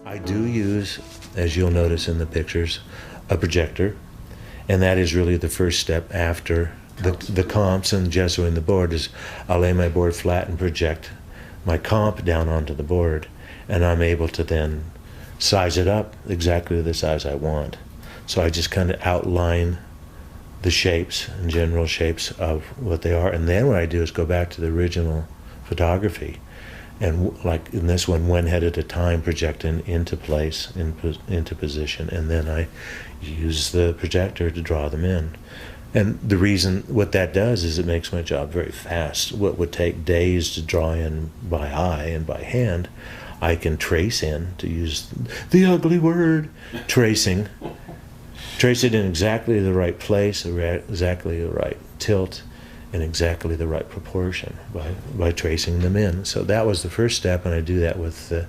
I do use, as you'll notice in the pictures, a projector, and that is really the first step after the comps and gessoing the board. Is I'll lay my board flat and project my comp down onto the board, and I'm able to then size it up exactly the size I want. So I just kind of outline the shapes and general shapes of what they are, and then what I do is go back to the original photography, and like in this one head at a time, projecting into place, into position, and then I use the projector to draw them in. And the reason what that does is it makes my job very fast. What would take days to draw in by eye and by hand, I can trace in, to use the ugly word, tracing. Trace it in exactly the right place, exactly the right tilt, in exactly the right proportion by tracing them in. So that was the first step, and I do that with the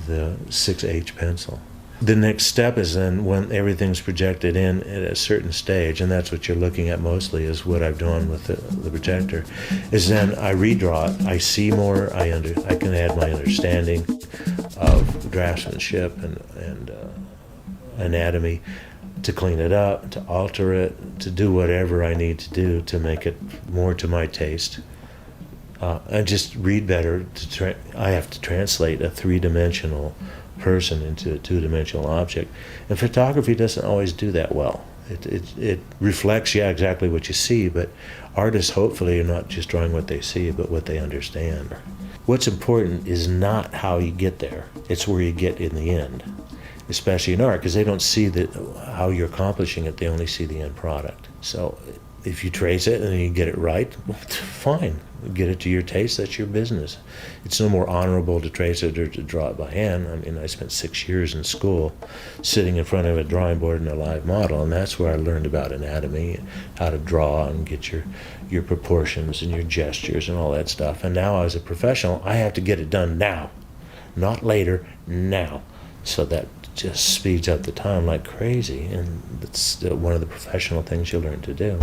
6H pencil. The next step is then when everything's projected in at a certain stage, and that's what you're looking at mostly, is what I've done with the projector, is then I redraw it. I see more, I can add my understanding of draftsmanship and anatomy, to clean it up, to alter it, to do whatever I need to do to make it more to my taste. And just read better. I have to translate a three-dimensional person into a two-dimensional object. And photography doesn't always do that well. It reflects, exactly what you see, but artists hopefully are not just drawing what they see, but what they understand. What's important is not how you get there, it's where you get in the end. Especially in art, because they don't see how you're accomplishing it, they only see the end product. So if you trace it and you get it right, well, fine, get it to your taste, that's your business. It's no more honorable to trace it or to draw it by hand. I mean, I spent 6 years in school sitting in front of a drawing board and a live model, and that's where I learned about anatomy, how to draw and get your proportions and your gestures and all that stuff. And now as a professional, I have to get it done now, not later, now. So that just speeds up the time like crazy, and that's one of the professional things you learn to do.